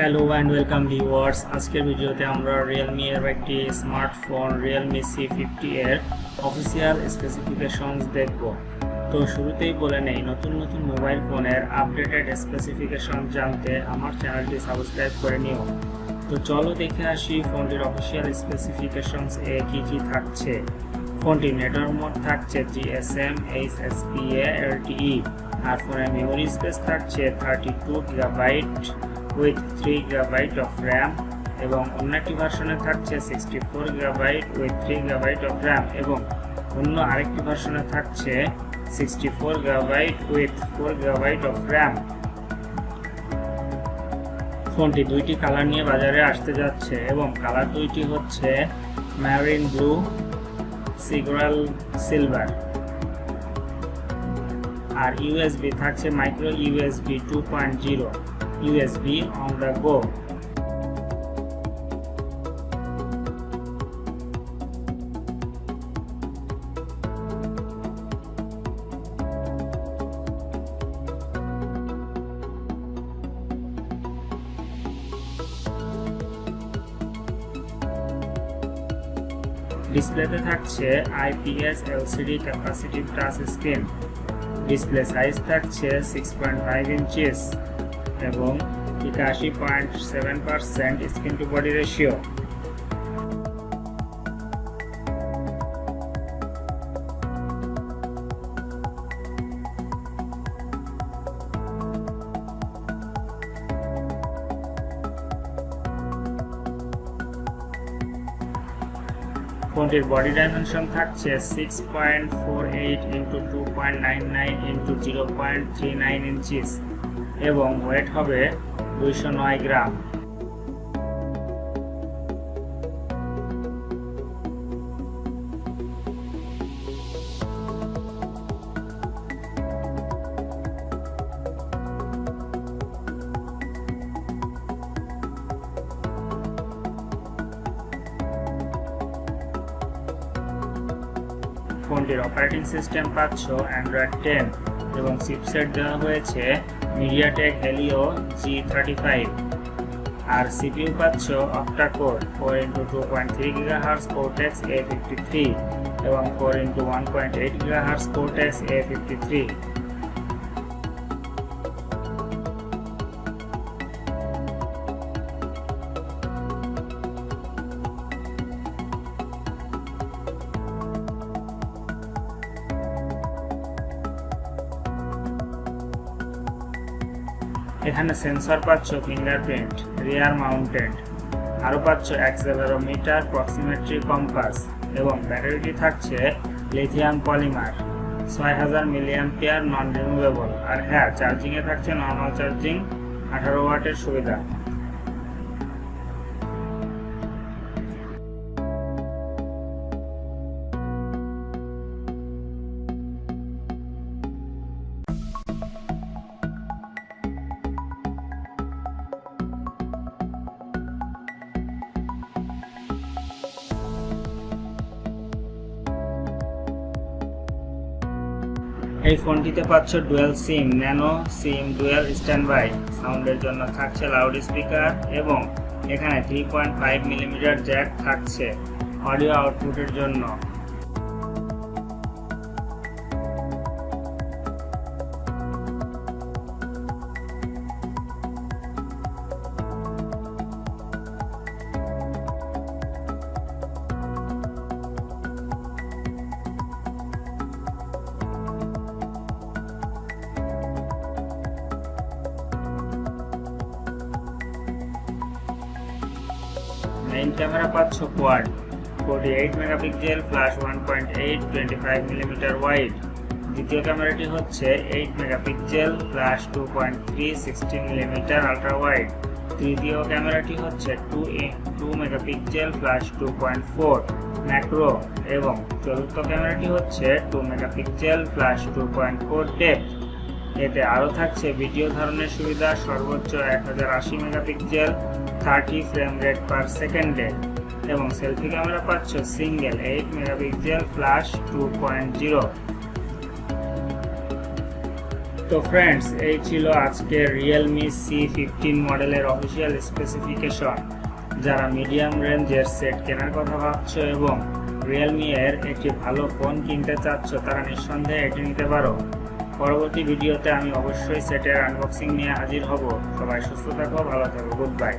Hello and welcome viewers. আজকের ভিডিওতে আমরা Realme এর একটি স্মার্টফোন Realme C15 এর অফিসিয়াল স্পেসিফিকেশনস দেখব। তো শুরুতেই বলে নেই, নতুন মোবাইল ফোনের আপডেটেড স্পেসিফিকেশন জানতে আমার চ্যানেলটি সাবস্ক্রাইব করে নিও। তো চলো দেখে আসি ফোনটির অফিসিয়াল স্পেসিফিকেশনস এ কি থাকছে। ফোনটির নেটওয়ার্ক মোড থাকছে GSM HSPA LTE, আর ফোনের মেমোরি স্পেস থাকছে 32 GB with 3 GB of RAM, এবং অন্য একটি ভার্সনে থাকছে 64 GB with 3 GB of RAM, এবং অন্য আরেকটি ভার্সনে থাকছে 64 GB with 4 GB of RAM। ফোনটি দুইটি কালার নিয়ে বাজারে আসতে যাচ্ছে, এবং কালার দুইটি হচ্ছে মেরিন ব্লু, সিগ্রাল সিলভার। আর USB থাকছে micro USB 2.0 USB on the go। ডিসপ্লেতে থাকছে IPS LCD capacitive touch screen. Display size থাকছে 6.5 ইঞ্চিস এবং 81.7% স্ক্রিন টু বডি রেশিও। ফোনটির বডি ডাইমেনশন থাকছে 6.48 × 2.99 × 0.39 ইঞ্চিস এবং ওয়েট হবে 209 গ্রাম। ফোনটির অপারেটিং সিস্টেম পাচ্ছ Android 10 এবং চিপসেট দেওয়া হয়েছে MediaTek Helio G35, আর CPU পাচ্ছ Octa-core 4x2.3 GHz Cortex A53 এবং 4x1.8 GHz Cortex A53। এখানে সেন্সর পাচ্ছ ফিঙ্গারপ্রিন্ট, রিয়ার মাউন্টেড, আরও পাচ্ছ অ্যাক্সেলেরোমিটার, প্রক্সিমেট্রি কম্পাস, এবং ব্যাটারিটি থাকছে lithium polymer 6000 mAh non removable. আর হ্যাঁ, চার্জিংয়ে থাকছে নর্মাল চার্জিং 18 ওয়াটের সুবিধা। এই ফোনটিতে পাচ্ছ ডুয়াল সিম, ন্যানো সিম, ডুয়াল স্ট্যান্ডবাই। সাউন্ডের জন্য থাকছে লাউড স্পিকার, এবং এখানে 3.5 mm জ্যাক থাকছে অডিও আউটপুটের জন্য। মেইন ক্যামেরা পাচ্ছ quad 48 megapixel flash 1.8 25 mm wide. দ্বিতীয় ক্যামেরাটি হচ্ছে 8 megapixel flash 2.3 16 mm ultra wide. তৃতীয় ক্যামেরাটি হচ্ছে 2 মেগাপিক্সেল ফ্ল্যাশ 2.4 ম্যাক্রো, এবং চতুর্থ ক্যামেরাটি হচ্ছে 2 মেগাপিক্সেল ফ্ল্যাশ 2.4 ডেপথ। এতে আরও থাকছে ভিডিও ধারণের সুবিধা, সর্বোচ্চ 1080 মেগাপিক্সেল 30 ফ্রেম রেট পার সেকেন্ডে, এবং সেলফি ক্যামেরা পাচ্ছ সিঙ্গেল 8 মেগাপিক্সেল ফ্ল্যাশ 2.0। তো ফ্রেন্ডস, এই ছিল আজকে Realme C15 মডেলের অফিসিয়াল স্পেসিফিকেশন। যারা মিডিয়াম রেঞ্জের সেট কেনার কথা ভাবছো এবং Realme এর একটি ভালো ফোন কিনতে চাচ্ছ, তারা নিঃসন্দেহে এটি নিতে পারো। পরবর্তী ভিডিওতে আমি অবশ্যই সেটের আনবক্সিং নিয়ে হাজির হব। সবাই সুস্থ থাকো, ভালো থাকো, গুড বাই।